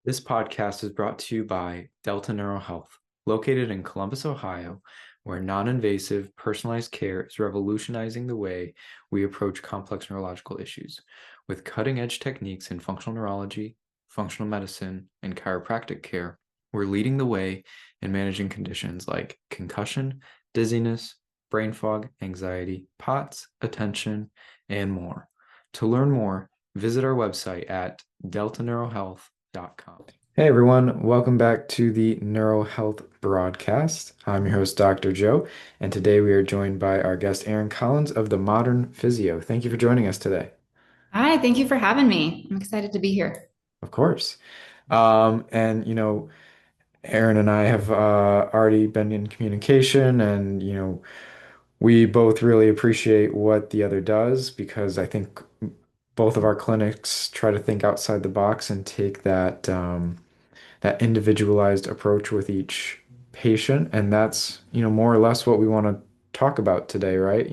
This podcast is brought to you by Delta Neuro Health, located in Columbus, Ohio, where non-invasive, personalized care is revolutionizing the way we approach complex neurological issues. With cutting-edge techniques in functional neurology, functional medicine, and chiropractic care, we're leading the way in managing conditions like concussion, dizziness, brain fog, anxiety, POTS, attention, and more. To learn more, visit our website at deltaneurohealth.com. Hey everyone, welcome back to the Neuro Health Broadcast. I'm your host, Dr. Joe, and today we are joined by our guest, Erin Collins of the Modern Physio. Thank you for joining us today. Hi, thank you for having me. I'm excited to be here. Of course. And Erin and I have already been in communication, and we both really appreciate what the other does because I think both of our clinics try to think outside the box and take that individualized approach with each patient. And that's, more or less what we want to talk about today, right?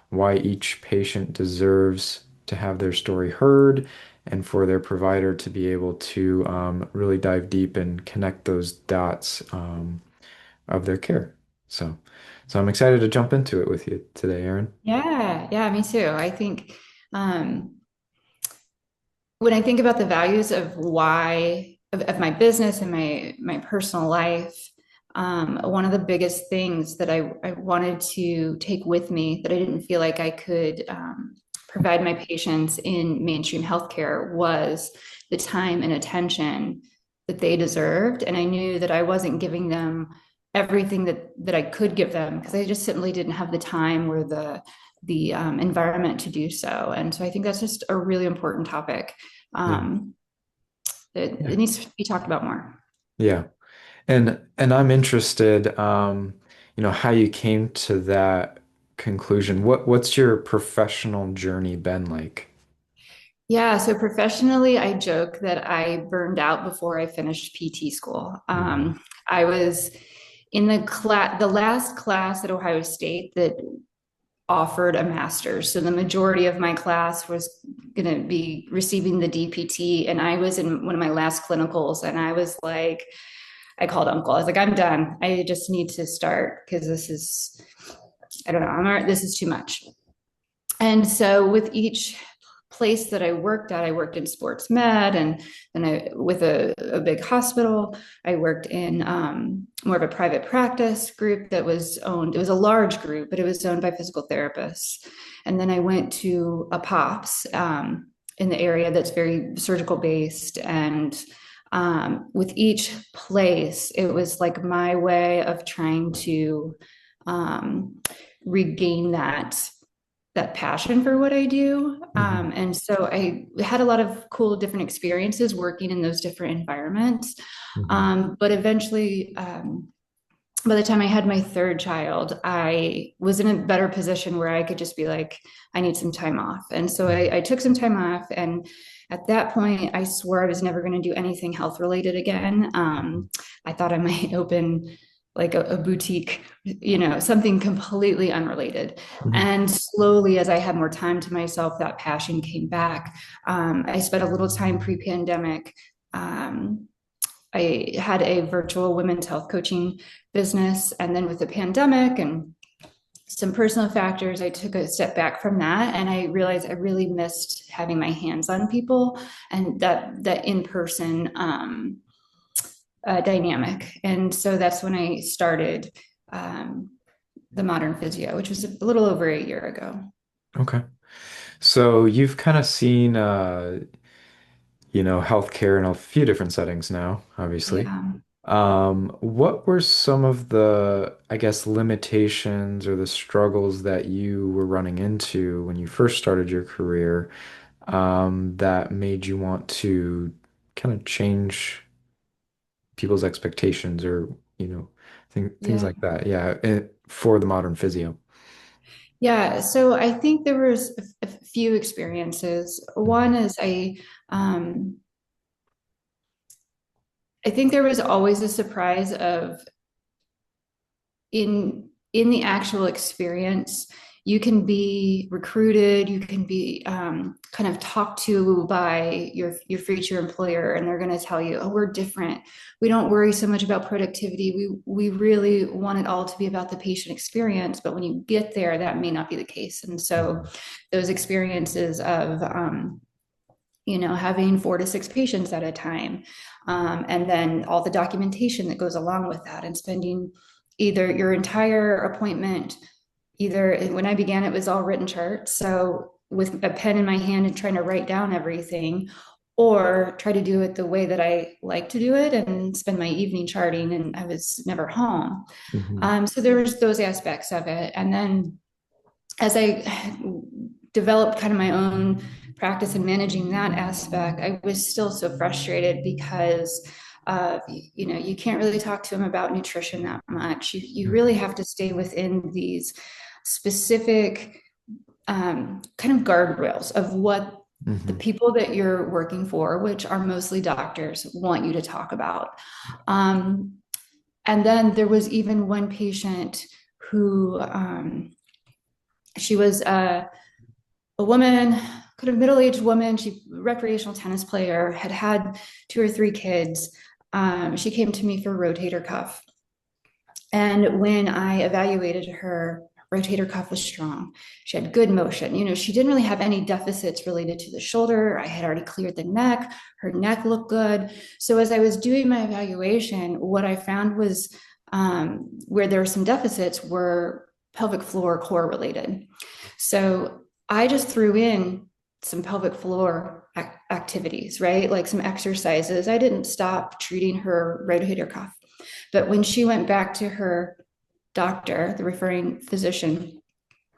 Why each patient deserves to have their story heard and for their provider to be able to really dive deep and connect those dots of their care. So, so I'm excited to jump into it with you today, Aaron. Yeah, me too. I think um, when I think about the values of of my business and my personal life, one of the biggest things that I wanted to take with me that I didn't feel like I could provide my patients in mainstream healthcare was the time and attention that they deserved. And I knew that I wasn't giving them everything that I could give them because I just simply didn't have the time or the environment to do so. And so I think that's just a really important topic. Yeah. Um, Yeah. it needs to be talked about more. Yeah. And I'm interested, how you came to that conclusion. What's your professional journey been like? Yeah, so professionally, I joke that I burned out before I finished PT school. Mhm. I was in the last class at Ohio State that offered a master's. So the majority of my class was going to be receiving the DPT, and I was in one of my last clinicals, and I was like, I called uncle. I was like, I'm done. I just need to start because I don't know, this is too much. And so with each place that I worked at, I worked in sports med and then with a big hospital. I worked in more of a private practice group that was owned. It was a large group, but it was owned by physical therapists. And then I went to a POPS in the area that's very surgical based. And with each place, it was like my way of trying to um, regain that passion for what I do. Mhm. And so I had a lot of cool different experiences working in those different environments. Mhm. But eventually, by the time I had my third child, I was in a better position where I could just be like, I need some time off. And so I took some time off. And at that point, I swore I was never going to do anything health related again. I thought I might open like a boutique, something completely unrelated. Mhm. And slowly, as I had more time to myself, that passion came back. I spent a little time pre pandemic. Um, I had a virtual women's health coaching business. And then with the pandemic and some personal factors, I took a step back from that and I realized I really missed having my hands on people and that in-person dynamic. And so that's when I started um, the Modern Physio, which was a little over a year ago. Okay. So you've kind of seen healthcare in a few different settings now, obviously. Yeah. What were some of the, I guess, limitations or the struggles that you were running into when you first started your career, that made you want to kind of change people's expectations or, things Yeah. like that? Yeah, for the modern physio. Yeah. So I think there was a few experiences. One Mhm. is I think there was always a surprise. Of, in the actual experience, you can be recruited, you can be kind of talked to by your future employer, and they're going to tell you, oh, we're different. We don't worry so much about productivity. We really want it all to be about the patient experience, but when you get there, that may not be the case. And so Mhm. those experiences of having 4 to 6 patients at a time, and then all the documentation that goes along with that, and spending either your entire appointment, either when I began, it was all written charts. So with a pen in my hand and trying to write down everything, or try to do it the way that I like to do it and spend my evening charting, and I was never home. Mhm. So there was those aspects of it. And then as I developed kind of my own practice in managing that aspect, I was still so frustrated because you can't really talk to them about nutrition that much. You really Mhm. have to stay within these specific kind of guardrails of what the Mhm. people that you're working for, which are mostly doctors, want you to talk about. Um, and then there was even one patient who she was a woman, kind of middle-aged woman. She recreational tennis player, had had 2 or 3 kids. She came to me for rotator cuff, and when I evaluated her, rotator cuff was strong. She had good motion. She didn't really have any deficits related to the shoulder. I had already cleared the neck. Her neck looked good. So as I was doing my evaluation, what I found was where there were some deficits were pelvic floor core related. So I just threw in some pelvic floor activities, right? Like some exercises. I didn't stop treating her rotator cuff. But when she went back to her doctor, the referring physician,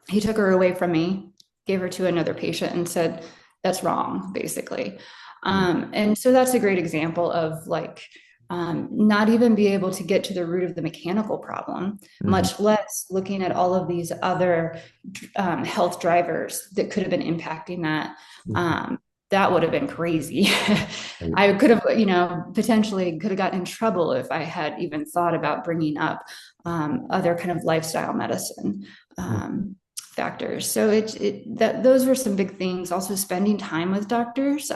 he took her away from me, gave her to another patient, and said, that's wrong, basically. And so that's a great example of like, not even be able to get to the root of the mechanical problem, Mhm. much less looking at all of these other health drivers that could have been impacting that. Mhm. Um, that would have been crazy. Right. I could have, potentially could have gotten in trouble if I had even thought about bringing up other kind of lifestyle medicine Mhm. factors. So that those were some big things. Also, spending time with doctors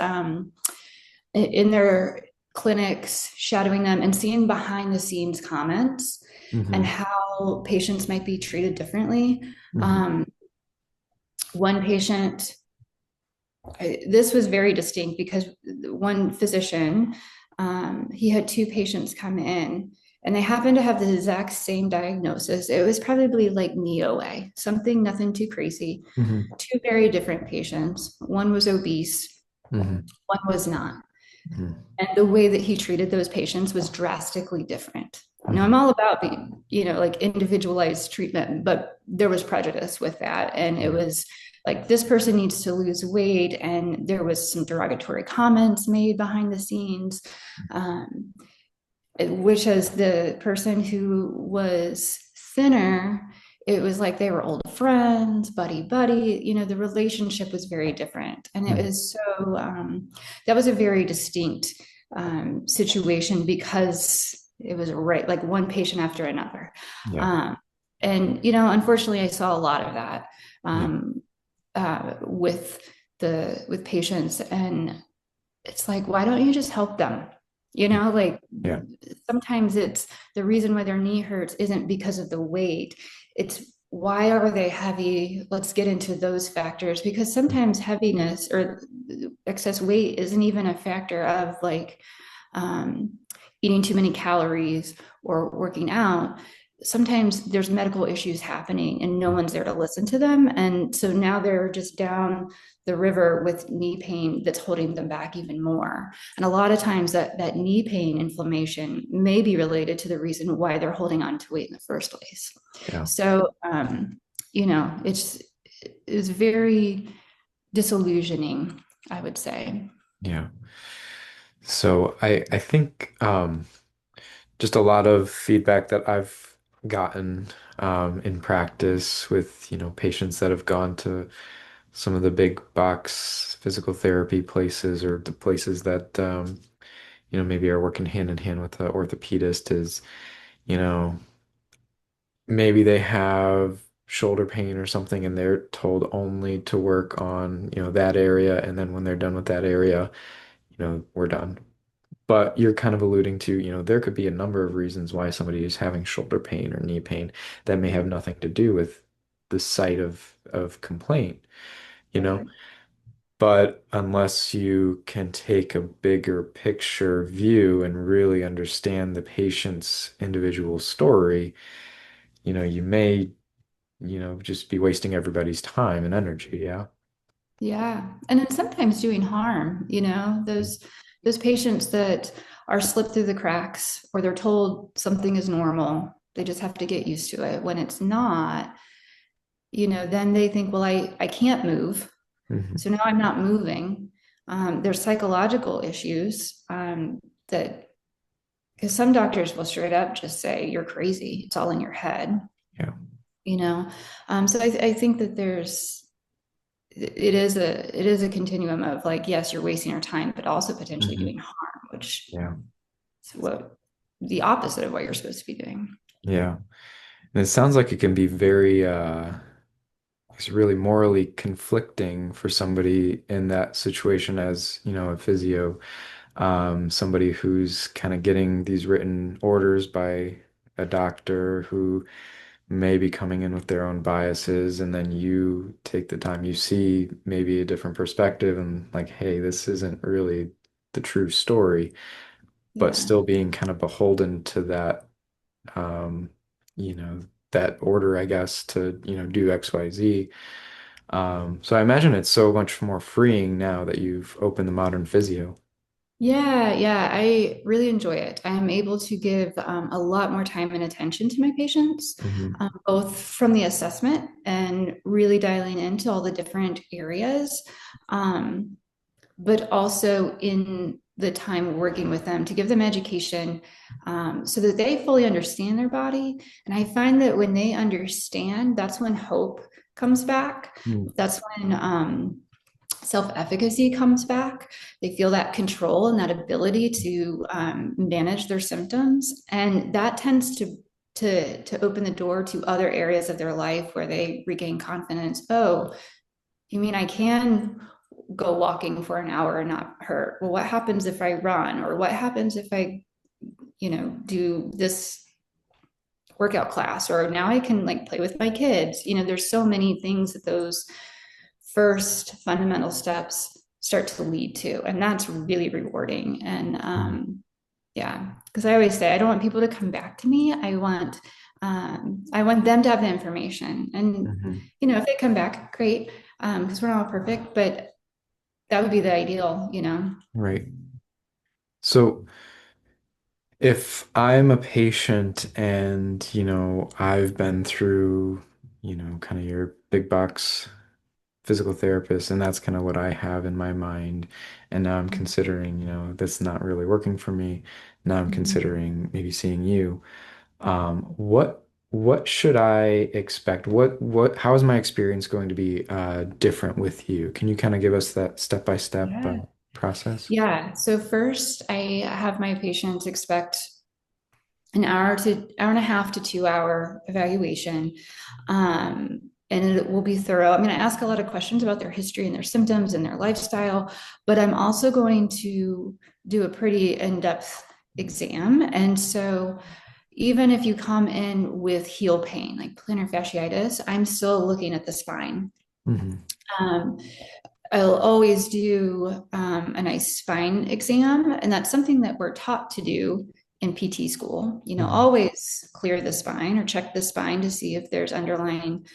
in their clinics, shadowing them, and seeing behind the scenes comments and Mhm. how patients might be treated differently. Mhm. Um, one patient, this was very distinct because one physician, he had 2 patients come in, and they happened to have the exact same diagnosis. It was probably like NEOA, something, nothing too crazy. Mhm. 2 very different patients. One was obese, Mhm. one was not. Mhm. And the way that he treated those patients was drastically different. Now, I'm Mhm. all about being, like individualized treatment, but there was prejudice with that. And it Yeah. was like, this person needs to lose weight. And there was some derogatory comments made behind the scenes, um, which as the person who was thinner, it was like they were old friends, buddy, buddy. The relationship was very different. And it Mhm. was so, that was a very distinct situation because it was right, like one patient after another. Yeah. Um, and, unfortunately, I saw a lot of that Yeah. with with patients. And it's like, why don't you just help them? Like Yeah. sometimes it's the reason why their knee hurts isn't because of the weight. It's why are they heavy? Let's get into those factors, because sometimes heaviness or excess weight isn't even a factor of like um, eating too many calories or working out. Sometimes there's medical issues happening and no one's there to listen to them. And so now they're just down the river with knee pain that's holding them back even more. And a lot of times that knee pain inflammation may be related to the reason why they're holding on to weight in the first place. Yeah. So, it's very disillusioning, I would say. Yeah. So I think just a lot of feedback that I've gotten in practice with, patients that have gone to some of the big box physical therapy places or the places that maybe are working hand in hand with the orthopedist is, you know, maybe they have shoulder pain or something, and they're told only to work on, that area, and then when they're done with that area, we're done. But you're kind of alluding to, there could be a number of reasons why somebody is having shoulder pain or knee pain that may have nothing to do with the site of complaint, you know. Right. But unless you can take a bigger picture view and really understand the patient's individual story, you may, just be wasting everybody's time and energy. Yeah. Yeah. And then sometimes doing harm, those patients that are slipped through the cracks or they're told something is normal, they just have to get used to it. When it's not, then they think, well, I can't move. Hmm. So now I'm not moving. There's psychological issues that, because some doctors will straight up just say, you're crazy. It's all in your head, Yeah. you know? So I think that it is a continuum of like, yes, you're wasting your time, but also potentially Hmm. doing harm, which Yeah. is what the opposite of what you're supposed to be doing. Yeah. And it sounds like it can be very, it's really morally conflicting for somebody in that situation as, a physio, somebody who's kind of getting these written orders by a doctor who may be coming in with their own biases, and then you take the time, you see maybe a different perspective and like, hey, this isn't really the true story, but Yeah. still being kind of beholden to that, um, you know, that order, I guess, to, do XYZ. So I imagine it's so much more freeing now that you've opened the Modern Physio. Yeah, yeah, I really enjoy it. I am able to give a lot more time and attention to my patients, Hmm. both from the assessment and really dialing into all the different areas, um, but also in the time working with them to give them education so that they fully understand their body. And I find that when they understand, that's when hope comes back. That's when self-efficacy comes back. They feel that control and that ability to manage their symptoms, and that tends to open the door to other areas of their life where they regain confidence. Oh, you mean I can go walking for an hour and not hurt? Well, what happens if I run? Or what happens if I, do this workout class? Or now I can like play with my kids. There's so many things that those first fundamental steps start to lead to, and that's really rewarding. And yeah, because I always say I don't want people to come back to me. I want them to have the information, and Hmm. if they come back, great, because we're not all perfect, but that would be the ideal. Right. So if I'm a patient and, I've been through, kind of your big box physical therapist, and that's kind of what I have in my mind. And now I'm considering, that's not really working for me. Now I'm Mhm. considering maybe seeing you. What should I expect? How is my experience going to be different with you? Can you kind of give us that step-by-step Yeah. process? Yeah. So first, I have my patients expect an hour and a half to 2 hour evaluation. And it will be thorough. I'm going to ask a lot of questions about their history and their symptoms and their lifestyle, but I'm also going to do a pretty in-depth exam. And so even if you come in with heel pain, like plantar fasciitis, I'm still looking at the spine. Hmm. Um, I'll always do a nice spine exam, and that's something that we're taught to do in PT school. Hmm. Always clear the spine or check the spine to see if there's underlying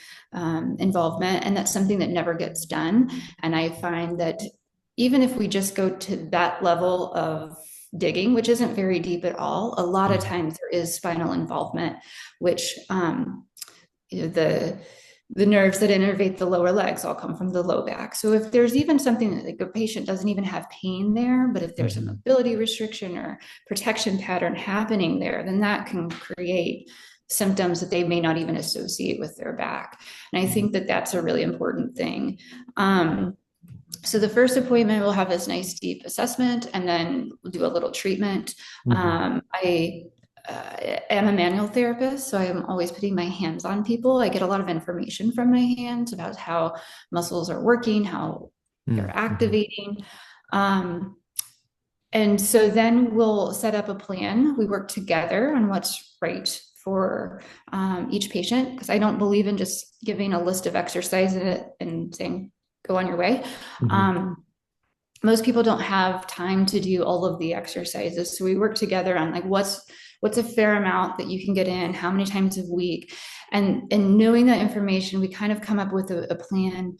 involvement, and that's something that never gets done. And I find that even if we just go to that level of digging, which isn't very deep at all, a lot of Hmm. times there is spinal involvement, which the nerves that innervate the lower legs all come from the low back. So if there's even something that like a patient doesn't even have pain there, but if there's a Hmm. mobility restriction or protection pattern happening there, then that can create symptoms that they may not even associate with their back. And I think that that's a really important thing. So the first appointment we'll have this nice deep assessment, and then we'll do a little treatment. Hmm. I am a manual therapist, so I'm always putting my hands on people. I get a lot of information from my hands about how muscles are working, how they're Mm-hmm. activating. Um, and so then we'll set up a plan. We work together on what's right for each patient, because I don't believe in just giving a list of exercises and saying, go on your way. Mm-hmm. Um, Most people don't have time to do all of the exercises. So we work together on like what's a fair amount that you can get in, how many times a week. And knowing that information, we kind of come up with a plan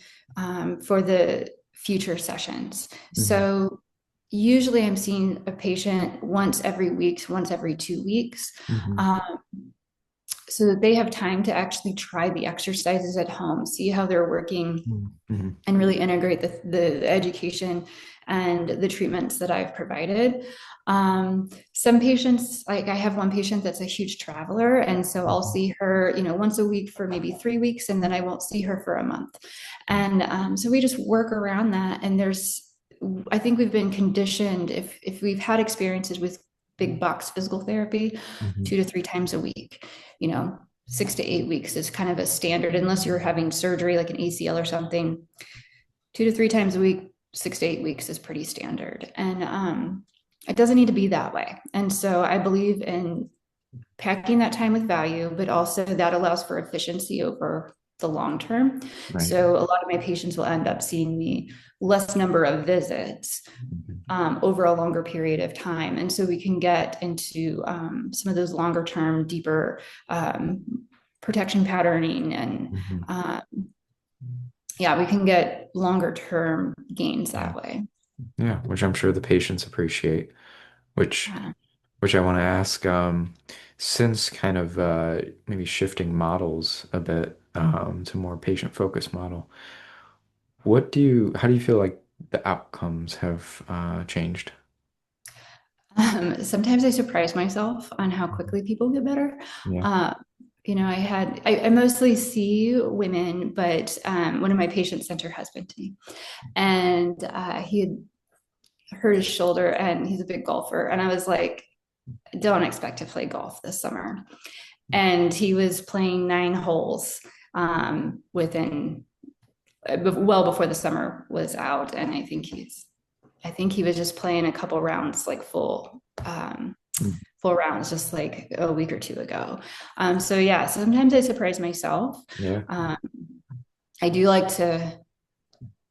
for the future sessions. Mm-hmm. So usually I'm seeing a patient once every week, once every 2 weeks. Mm-hmm. Um, so that they have time to actually try the exercises at home, see how they're working, Mm-hmm. and really integrate the education and the treatments that I've provided. Some patients, like I have one patient that's a huge traveler, and so I'll see her, once a week for maybe 3 weeks, and then I won't see her for a month. And so we just work around that. And I think we've been conditioned, if we've had experiences with big box physical therapy, Mm-hmm. 2 to 3 times a week, 6 to 8 weeks is kind of a standard, unless you're having surgery like an ACL or something. 2 to 3 times a week, 6 to 8 weeks is pretty standard. And it doesn't need to be that way. And so I believe in packing that time with value, but also that allows for efficiency over the long term. Right. So a lot of my patients will end up seeing me less number of visits Mm-hmm. over a longer period of time. And so we can get into some of those longer term, deeper protection patterning. And Mm-hmm. yeah, we can get longer term gains Yeah. that way. Yeah, which I'm sure the patients appreciate, which Yeah. which I want to ask, since kind of maybe shifting models a bit to more patient-focused model, how do you feel like the outcomes have changed? Sometimes I surprise myself on how Mhm. quickly people get better. Yeah. Uh, I mostly see women, but one of my patients sent her husband to me, and he had hurt his shoulder, and he's a big golfer. And I was like, don't expect to play golf this summer. And he was playing 9 holes within well before the summer was out. And I think he was just playing a couple rounds, like Mm. full rounds, just like a week or two ago. So yeah, so sometimes I surprise myself. Yeah. Um, I do like to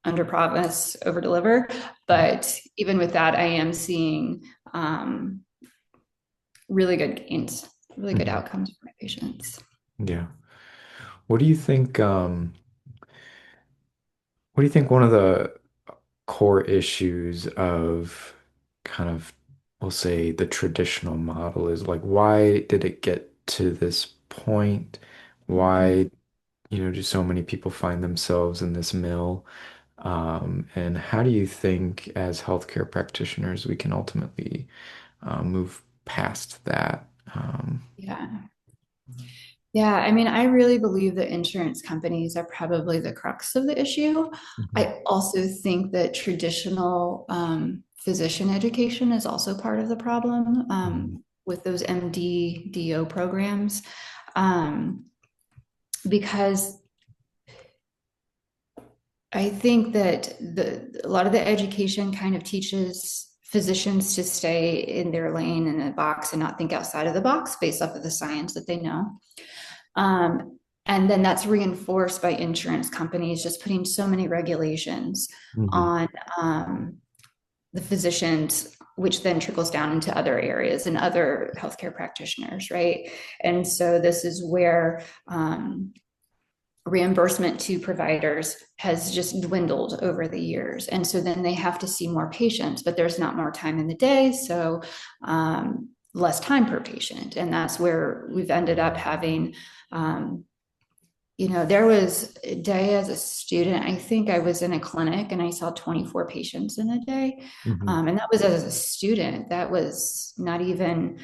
under promise, over deliver, but even with that, I am seeing really good gains, really good Mhm. outcomes for my patients. Yeah. What do you think, what do you think one of the core issues of kind of, we'll say, the traditional model is? Like, why did it get to this point? Why, do so many people find themselves in this mill? And how do you think, as healthcare practitioners, we can ultimately move past that? Yeah. Yeah, I mean, I really believe that insurance companies are probably the crux of the issue. Mhm. I also think that traditional physician education is also part of the problem Mhm. with those MD, DO programs, um, because I think that a lot of the education kind of teaches physicians to stay in their lane in a box and not think outside of the box based off of the science that they know. Um, and then that's reinforced by insurance companies just putting so many regulations Mhm. on the physicians, which then trickles down into other areas and other healthcare practitioners, right? And so this is where reimbursement to providers has just dwindled over the years. And so then they have to see more patients, but there's not more time in the day. So less time per patient. And that's where we've ended up having there was a day as a student, I think I was in a clinic and I saw 24 patients in a day. Mhm. And that was as a student. That was not even,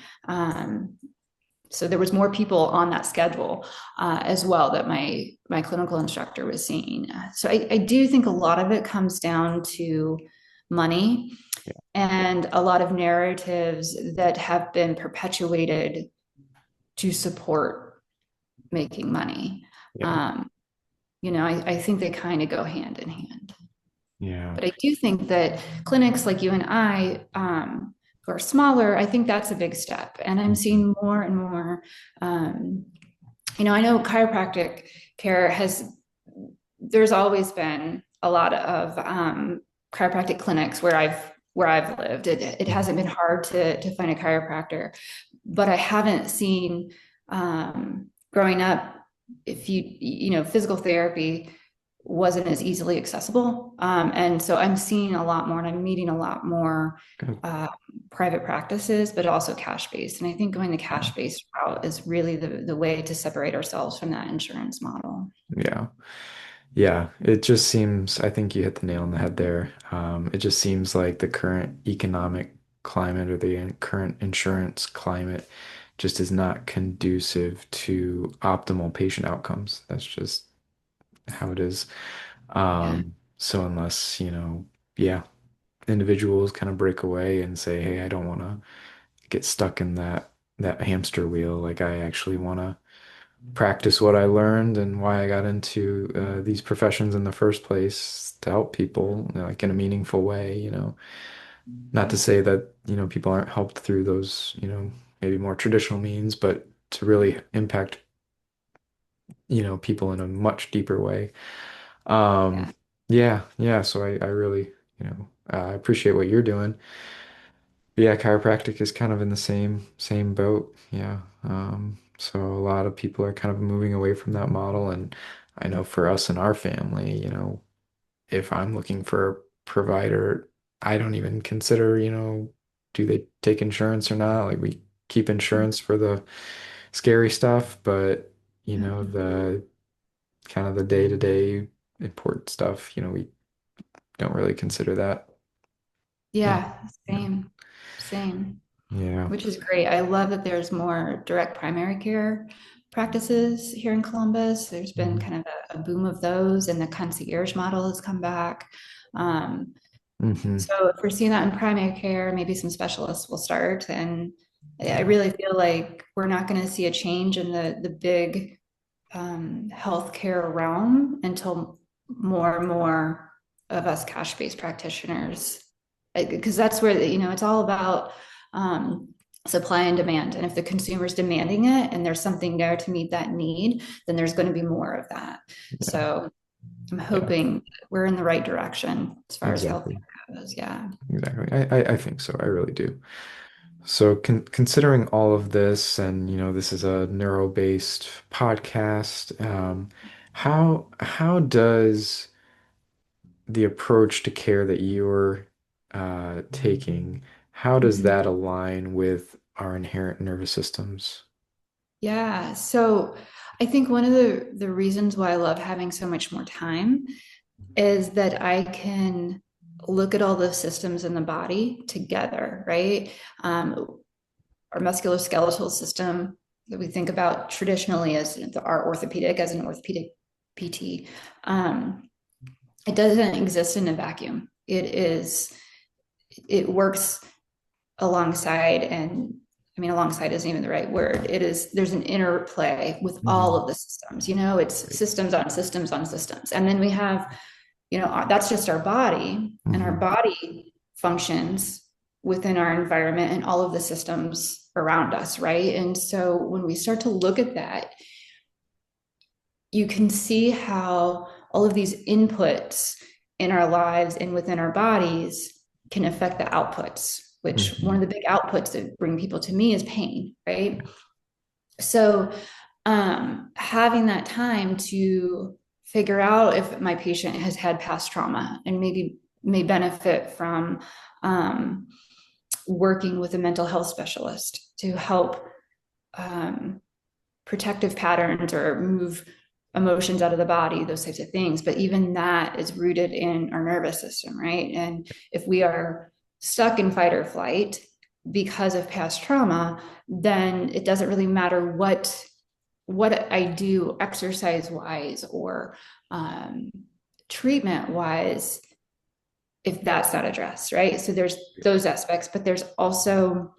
so there was more people on that schedule as well that my clinical instructor was seeing. So I do think a lot of it comes down to money Yeah. and a lot of narratives that have been perpetuated to support making money. Yeah. Um, I think they kind of go hand in hand. Yeah. But I do think that clinics like you and I, who are smaller, I think that's a big step. And I'm Mhm. seeing more and more. Um, I know chiropractic care there's always been a lot of chiropractic clinics where I've lived. It hasn't been hard to find a chiropractor, but I haven't seen growing up, if physical therapy wasn't as easily accessible. And so I'm seeing a lot more and I'm meeting a lot more Good. uh, private practices, but also cash based. And I think going the cash based route is really the way to separate ourselves from that insurance model. Yeah. Yeah. It just seems, I think you hit the nail on the head there. It just seems like the current economic climate or the current insurance climate just is not conducive to optimal patient outcomes. That's just how it is. Yeah. So unless, yeah, individuals kind of break away and say, hey, I don't want to get stuck in that hamster wheel. Like I actually want to practice what I learned and why I got into these professions in the first place to help people, like in a meaningful way. Not to say that, people aren't helped through those, maybe more traditional means, but to really impact, people in a much deeper way. Yeah. Yeah, yeah. So I really, I appreciate what you're doing. But yeah, chiropractic is kind of in the same boat. Yeah. So a lot of people are kind of moving away from that model, and I know for us and our family, if I'm looking for a provider, I don't even consider, do they take insurance or not? Like we keep insurance for the scary stuff, but the kind of the day-to-day important stuff, we don't really consider that. And Yeah. yeah, Same, yeah. which is great. I love that there's more direct primary care practices here in Columbus. There's been Mhm. kind of a boom of those, and the concierge model has come back. Um, Hmm. so if we're seeing that in primary care, maybe some specialists will start. And I Yeah. really feel like we're not going to see a change in the big healthcare realm until more and more of us cash-based practitioners, because that's where it's all about supply and demand. And if the consumer is demanding it and there's something there to meet that need, then there's going to be more of that. Yeah. So I'm Yeah. hoping we're in the right direction as far as healthcare Exactly. goes. Yeah. Exactly. I think so. I really do. So considering all of this, and this is a neuro-based podcast, how does the approach to care that you're taking, how does Mhm. that align with our inherent nervous systems? Yeah. So I think one of the reasons why I love having so much more time is that I can look at all the systems in the body together, right? Our musculoskeletal system that we think about traditionally as our orthopedic, as an orthopedic PT, um, it doesn't exist in a vacuum. It works alongside, and I mean, alongside isn't even the right word. There's an interplay with all Mhm. of the systems, it's Right. systems on systems on systems. And then we have that's just our body, and our Mhm. body functions within our environment and all of the systems around us, right? And so when we start to look at that, you can see how all of these inputs in our lives and within our bodies can affect the outputs, which one of Mhm. the big outputs that bring people to me is pain, right? So having that time to figure out if my patient has had past trauma and maybe may benefit from um, working with a mental health specialist to help um, protective patterns or move emotions out of the body, those types of things. But even that is rooted in our nervous system, right? And if we are stuck in fight or flight because of past trauma, then it doesn't really matter what I do exercise wise or um, treatment wise if that's not addressed, right? So there's those aspects, but there's also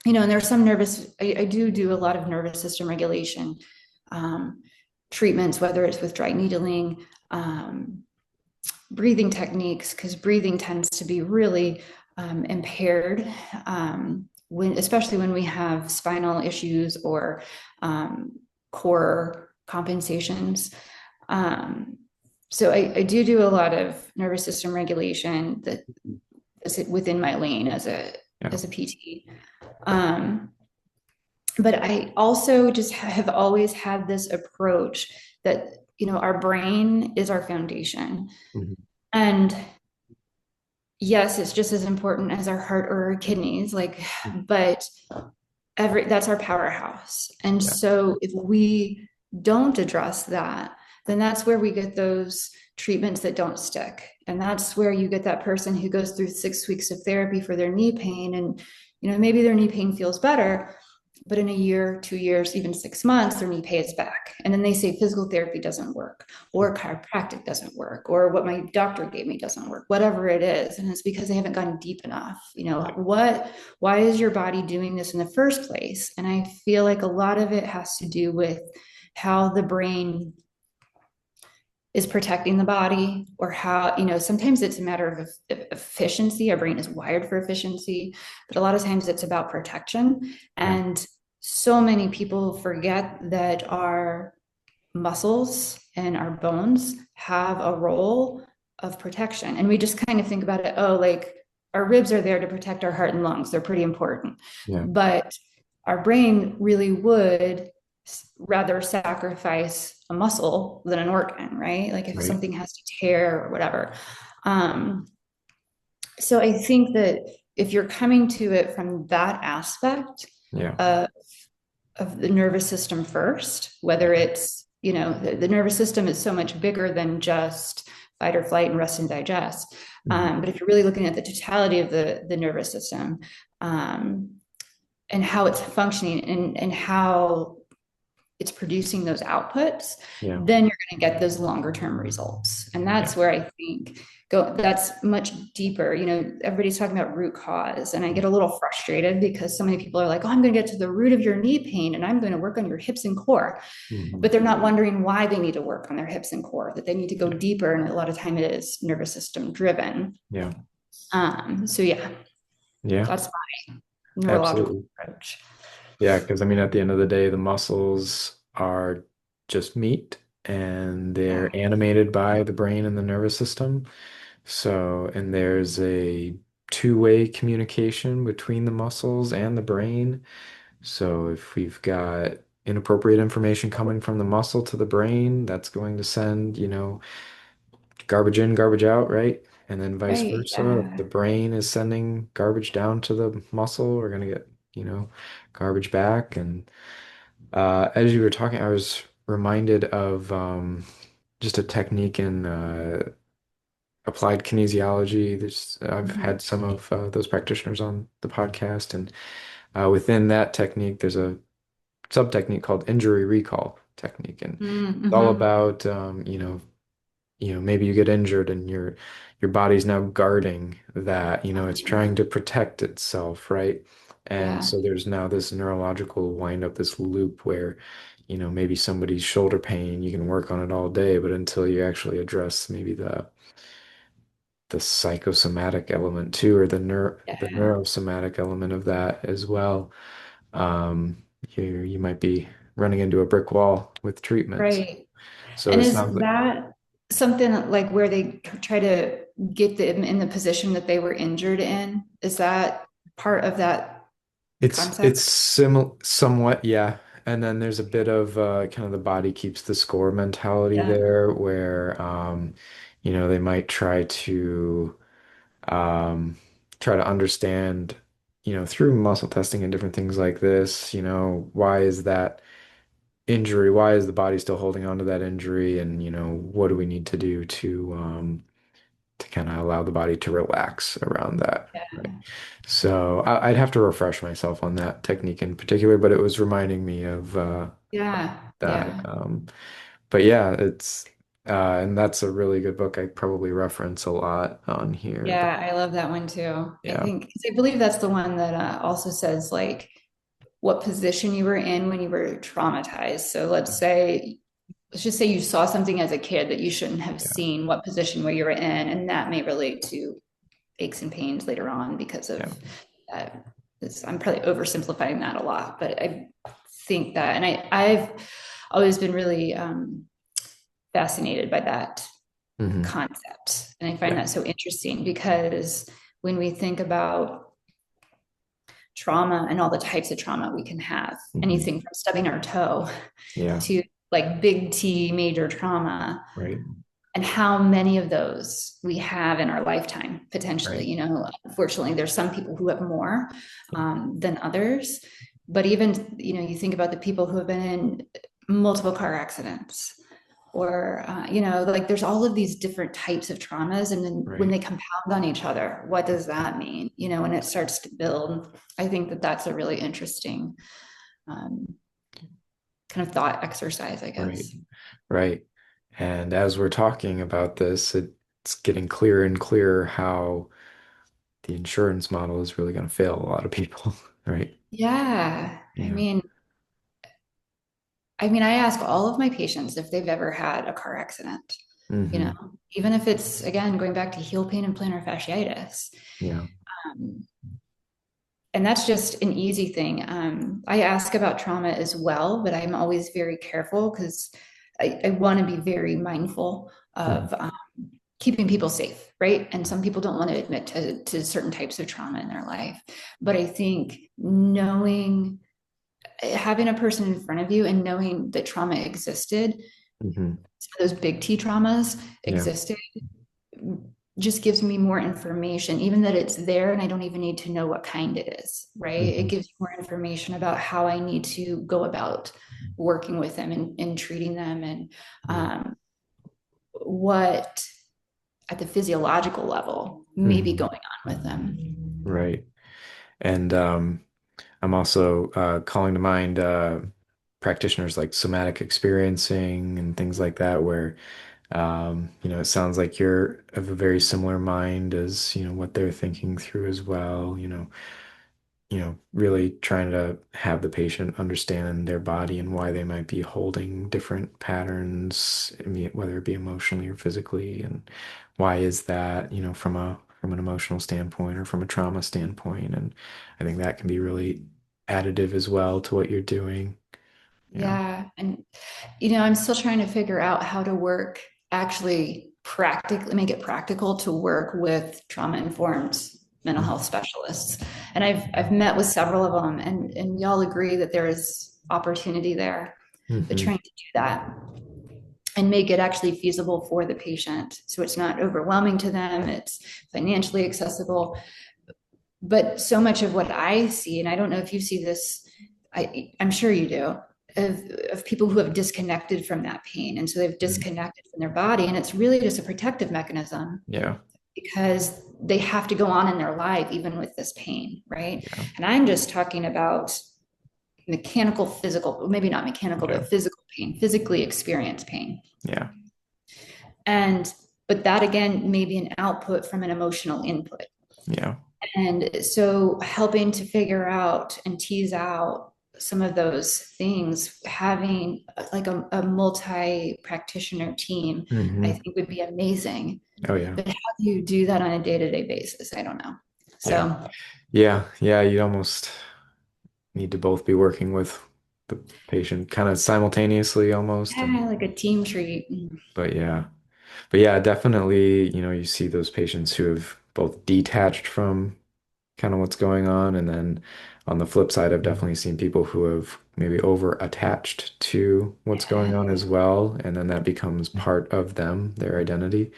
And there's some I do a lot of nervous system regulation um, treatments, whether it's with dry needling, breathing techniques, because breathing tends to be really impaired especially when we have spinal issues or core compensations. Um, so I do a lot of nervous system regulation that is within my lane Yeah. as a PT. Um, but I also just have always had this approach that our brain is our foundation, Mhm. and yes, it's just as important as our heart or our kidneys, but that's our powerhouse. And Yeah. so if we don't address that, then that's where we get those treatments that don't stick. And that's where you get that person who goes through 6 weeks of therapy for their knee pain. And, maybe their knee pain feels better, but in a year, 2 years, even 6 months, their knee pain is back. And then they say physical therapy doesn't work, or chiropractic doesn't work, or what my doctor gave me doesn't work, whatever it is. And it's because they haven't gone deep enough. Why is your body doing this in the first place? And I feel like a lot of it has to do with how the brain is protecting the body, or how, sometimes it's a matter of efficiency. Our brain is wired for efficiency, but a lot of times it's about protection. Yeah. And so many people forget that our muscles and our bones have a role of protection. And we just kind of think about it, oh, like our ribs are there to protect our heart and lungs. They're pretty important. Yeah. But our brain really would rather sacrifice a muscle than an organ, right? Like if Right. something has to tear or whatever. Um, so I think that if you're coming to it from that aspect Yeah. of, of the nervous system first, whether it's, the nervous system is so much bigger than just fight or flight and rest and digest. Mhm. But if you're really looking at the totality of the nervous system, and how it's functioning, and how it's producing those outputs, Yeah. then you're going to get those longer term results. And Yeah. that's where I think that's much deeper. Everybody's talking about root cause, and I get a little frustrated because so many people are like, oh, I'm going to get to the root of your knee pain and I'm going to work on your hips and core, Mhm. but they're not wondering why they need to work on their hips and core, that they need to go Yeah. deeper. And a lot of time it is nervous system driven. Yeah. So yeah, Yeah. that's my neurological Absolutely. approach. Yeah, because I mean, at the end of the day, the muscles are just meat and Yeah. they're animated by the brain and the nervous system. So, and there's a two-way communication between the muscles and the brain. So, if we've got inappropriate information coming from the muscle to the brain, that's going to send, garbage in, garbage out, right? And then vice Right. versa. If the brain is sending garbage down to the muscle, we're going to get, garbage back. And as you were talking, I was reminded of just a technique in applied kinesiology. I've Mhm. had some of those practitioners on the podcast, and within that technique, there's a sub-technique called injury recall technique, and it's all Mm-hmm. about maybe you get injured and your body's now guarding that, it's trying to protect itself, right? And Yeah. so there's now this neurological wind up, this loop where, maybe somebody's shoulder pain, you can work on it all day, but until you actually address maybe the psychosomatic element too, or the Yeah. neurosomatic element of that as well, you might be running into a brick wall with treatments. Right. So And it is sounds like that something like where they try to get them in the position that they were injured in? Is that part of that it's concept? somewhat, yeah. And then there's a bit of kind of the body keeps the score mentality Yeah. there where they might um try to understand, through muscle testing and different things like this, why is that injury, why is the body still holding on to that injury, and what do we need to do to kind of allow the body to relax around that. Right. Yeah. So I'd have to refresh myself on that technique in particular, but it was reminding me of Yeah. that. Yeah. But yeah, it's. And that's a really good book. I probably reference a lot on here. Yeah, I love that one too. I Yeah, think, 'cause I believe that's the one that also says like what position you were in when you were traumatized. So let's just say you saw something as a kid that you shouldn't have yeah, seen, what position where you were in, and that may relate to aches and pains later on because yeah. of that. I'm probably oversimplifying that a lot, but I think that, and I've always been really fascinated by that Hmm. concept. And I find Yeah. that so interesting because when we think about trauma and all the types of trauma we can have, Hmm. anything from stubbing our toe Yeah. to like big T major trauma, Right. and how many of those we have in our lifetime potentially. Right. Unfortunately, there's some people who have more Yeah. than others, but even you think about the people who have been in multiple car accidents, or like there's all of these different types of traumas, and then when Right. they compound on each other, what does that mean, when it starts to build? I think that that's a really interesting um, kind of thought exercise, I Right. guess. Right. And as we're talking about this, it's getting clearer and clearer how the insurance model is really going to fail a lot of people, right? Yeah, i Yeah. mean I mean, I ask all of my patients if they've ever had a car accident, you know, Hmm. even if it's, again, going back to heel pain and plantar fasciitis. Yeah. Um, and that's just an easy thing. I ask about trauma as well, but I'm always very careful because I want to be very mindful Mhm. of keeping people safe, right? And some people don't want to admit to certain types of trauma in their life. But I think having a person in front of you and knowing that trauma existed, Hmm. those big T traumas Yeah. existed, just gives me more information, even that it's there and I don't even need to know what kind it is, right? It Hmm. gives me more information about how I need to go about working with them and treating them, and Yeah. um, what at the physiological level may be Hmm. going on with them. Right. And I'm also calling to mind practitioners like somatic experiencing and things like that, where it sounds like you're of a very similar mind as, what they're thinking through as well, really trying to have the patient understand their body and why they might be holding different patterns, whether it be emotionally or physically, and why is that, from an emotional standpoint or from a trauma standpoint. And I think that can be really additive as well to what you're doing. Yeah. Yeah. And, I'm still trying to figure out how to work, actually practically make it practical to work with trauma informed mental health Mhm. specialists. And I've met with several of them, and we all agree that there is opportunity there, but Hmm. trying to do that and make it actually feasible for the patient. So it's not overwhelming to them, it's financially accessible. But so much of what I see, and I don't know if you see this, I'm sure you do, of people who have disconnected from that pain. And so they've disconnected from their body. And it's really just a protective mechanism Yeah. because they have to go on in their life, even with this pain, right? Yeah. And I'm just talking about mechanical, physical, maybe not mechanical, Yeah. but physical pain, physically experienced pain. Yeah. And, but that again may be an output from an emotional input. Yeah. And so helping to figure out and tease out some of those things, having like a multi-practitioner team, I Hmm. think would be amazing. Oh yeah. But how do you do that on a day-to-day basis? I don't know. Yeah. So Yeah. Yeah. You'd almost need to both be working with the patient kind of simultaneously almost. yeah, And like a team treat. but yeah. But yeah, definitely, you see those patients who have both detached from kind of what's going on, and then on the flip side, I've definitely seen people who have maybe over attached to what's going Yeah, on as well, and then that becomes part of them, their identity.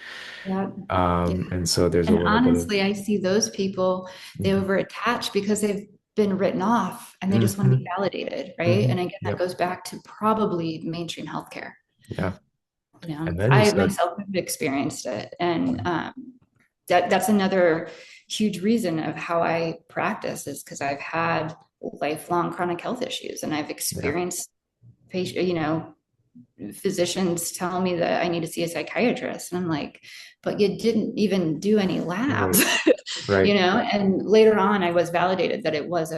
yeah, yeah. And so there's a And little bit of honestly, I see those people, they mhm. overattach because they've been written off and they just want to be Hmm. validated, right? And Hmm. again, that Yep. goes back to probably mainstream healthcare. Yeah. And then you I start. myself have experienced it, and that's another huge reason of how I practice is because I've had lifelong chronic health issues, and I've Yeah. experienced patient, physicians tell me that I need to see a psychiatrist. And I'm like, but you didn't even do any labs, Right. Right. and later on I was validated that it was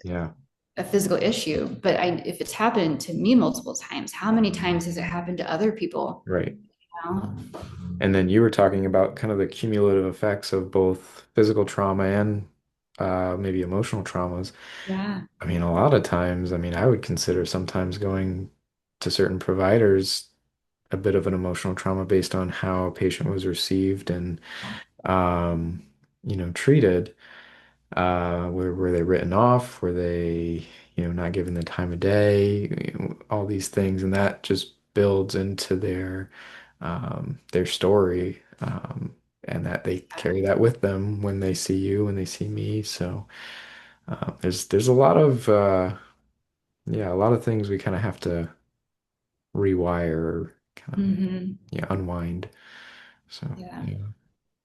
Yeah. a physical issue. But if it's happened to me multiple times, how many times has it happened to other people? Right. You know? And then you were talking about kind of the cumulative effects of both physical trauma and maybe emotional traumas. Yeah. I mean, a lot of times, I mean, I would consider sometimes going to certain providers a bit of an emotional trauma based on how a patient was received and, um, treated. Were they written off? Were they, not given the time of day? All these things, and that just builds into their story, and that they carry that with them when they see you, when they see me. So there's a lot of yeah, a lot of things we kind of have to rewire or kind of Mm-hmm. unwind. So Yeah. yeah,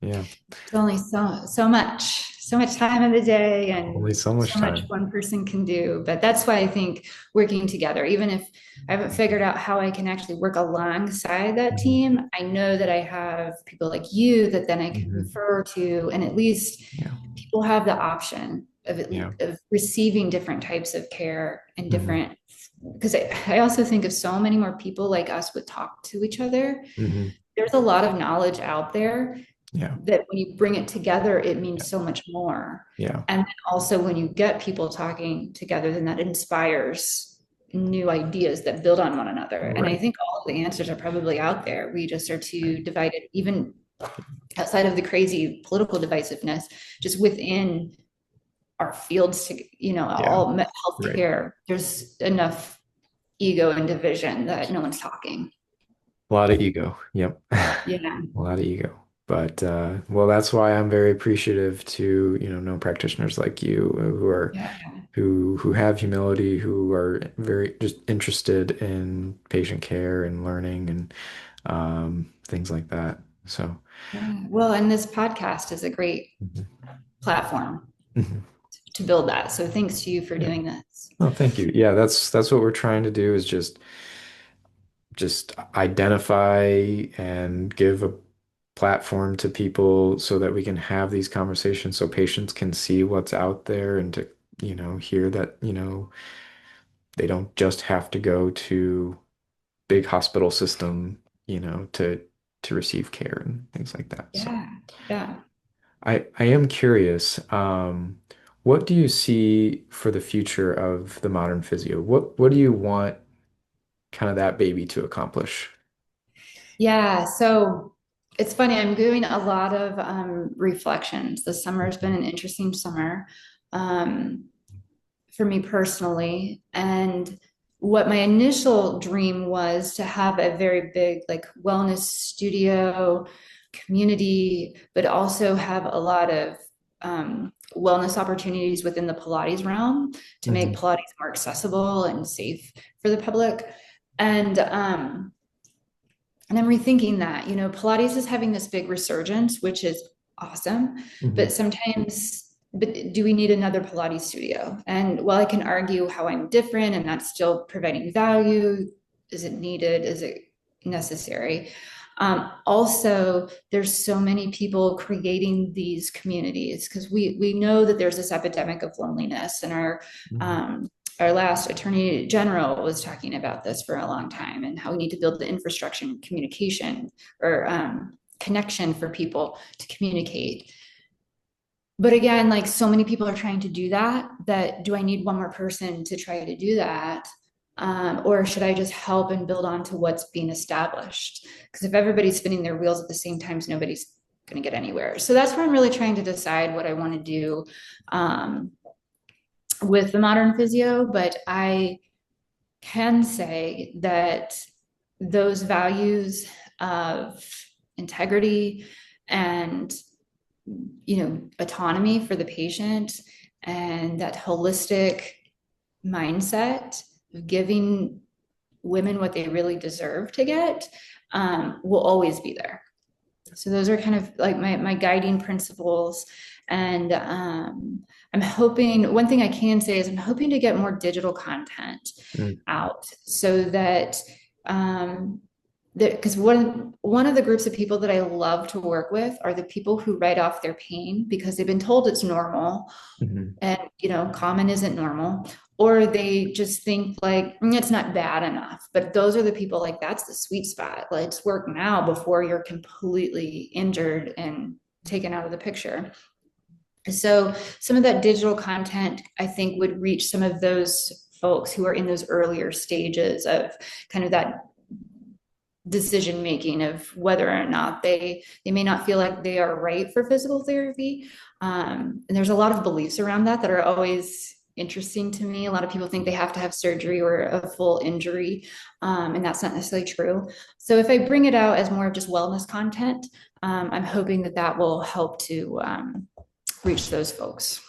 yeah, It's only so much time in the day and only so much so much time. one person can do. But that's why I think working together, even if I haven't figured out how I can actually work alongside that Mhm. team, I know that I have people like you that then I can Mhm. refer to, and at least Yeah, people have the option yeah. of receiving different types of care and Hmm. different, because I also think if so many more people like us would talk to each other, Hmm. there's a lot of knowledge out there Yeah, that when you bring it together, it yeah, means so much more. yeah. And then also when you get people talking together, then that inspires new ideas that build on one another. And I Right. think all of the answers are probably out there. We just are too divided, even outside of the crazy political divisiveness, just within our fields to, Yeah, all right. healthcare, there's enough ego and division that no one's talking. A lot of ego. Yep. Yeah. A lot of ego. But well, that's why I'm very appreciative to, know practitioners like you Yeah. who have humility, who are very just interested in patient care and learning and things like that. So, Yeah. Well, and this podcast is a great mhm. platform Mhm. to build that. So thanks to you for Yeah. doing this. Well, thank you. Yeah, that's what we're trying to do is just identify and give a platform to people so that we can have these conversations so patients can see what's out there and to, hear that, they don't just have to go to big hospital system, to receive care and things like that. So Yeah. Yeah. I am curious, what do you see for the future of the modern physio? What do you want kind of that baby to accomplish? Yeah. So it's funny. I'm doing a lot of reflections. The summer has been Mhm. an interesting summer um, for me personally. And what my initial dream was to have a very big, like, wellness studio community, but also have a lot of wellness opportunities within the Pilates realm to make Mhm. Pilates more accessible and safe for the public. And um, and I'm rethinking that, Pilates is having this big resurgence, which is awesome. Mhm. But sometimes, but do we need another Pilates studio? And while I can argue how I'm different and that's still providing value, is it needed? Is it necessary? Also, there's so many people creating these communities because we know that there's this epidemic of loneliness, and Mhm. um, our last attorney general was talking about this for a long time and how we need to build the infrastructure and communication or connection for people to communicate. But again, like, so many people are trying to do that, that do I need one more person to try to do that? Or should I just help and build on to what's being established? Because if everybody's spinning their wheels at the same time, nobody's going to get anywhere. So that's where I'm really trying to decide what I want to do um, with the modern physio. But I can say that those values of integrity and, autonomy for the patient, and that holistic mindset of giving women what they really deserve to get, will always be there. So those are kind of like my guiding principles. And I'm hoping, one thing I can say is I'm hoping to get more digital content Mhm. out so that um, because one of the groups of people that I love to work with are the people who write off their pain because they've been told it's normal, Mhm. and common isn't normal, or they just think like it's not bad enough. But those are the people, like, that's the sweet spot. Let's work now before you're completely injured and taken out of the picture. So some of that digital content, I think, would reach some of those folks who are in those earlier stages of kind of that decision making of whether or not they may not feel like they are right for physical therapy. And there's a lot of beliefs around that are always interesting to me. A lot of people think they have to have surgery or a full injury, and that's not necessarily true. So if I bring it out as more of just wellness content, I'm hoping that that will help to reach those folks.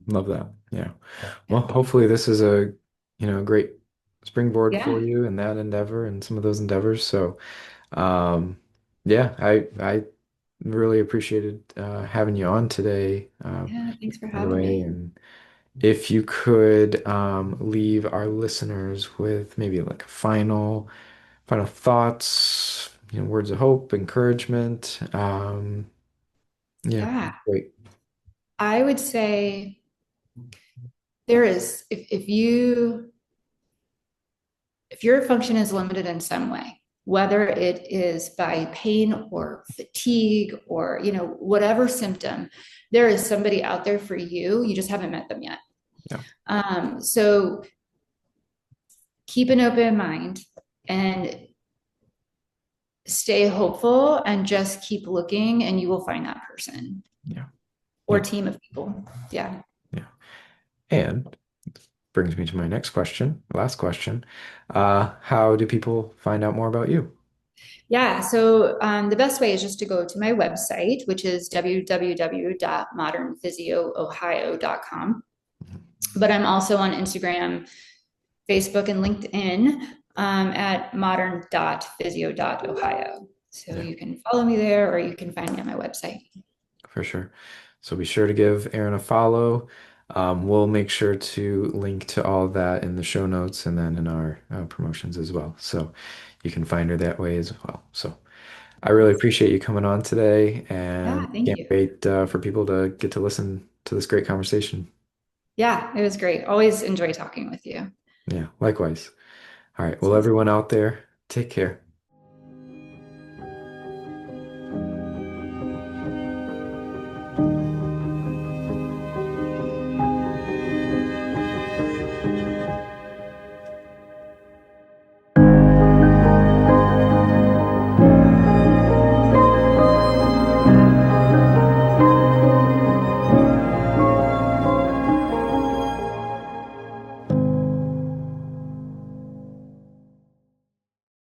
Love that. Yeah. Well, Yeah. hopefully this is a, great springboard for Yeah. you in that endeavor and some of those endeavors. So, um, yeah, I really appreciated having you on today, Yeah. Thanks for by the having way. me. And if you could leave our listeners with maybe like a final thoughts, words of hope, encouragement, yeah, Yeah. great. I would say there is, if your function is limited in some way, whether it is by pain or fatigue or whatever symptom, there is somebody out there for you. You just haven't met them yet. Yeah, So keep an open mind and stay hopeful and just keep looking, and you will find that person yeah, or yeah, team of people. Yeah. yeah. And brings me to my next question, last question. How do people find out more about you? Yeah. So the best way is just to go to my website, which is www.modernphysioohio.com. But I'm also on Instagram, Facebook, and LinkedIn at modern.physio.ohio. So Yeah, you can follow me there, or you can find me on my website. for sure. So be sure to give Erin a follow. We'll make sure to link to all of that in the show notes and then in our promotions as well. So you can find her that way as well. So I really appreciate you coming on today Yeah. and Thank can't you. wait for people to get to listen to this great conversation. Yeah. It was great. Always enjoy talking with you. Yeah, likewise. All right. Well, everyone out there, take care.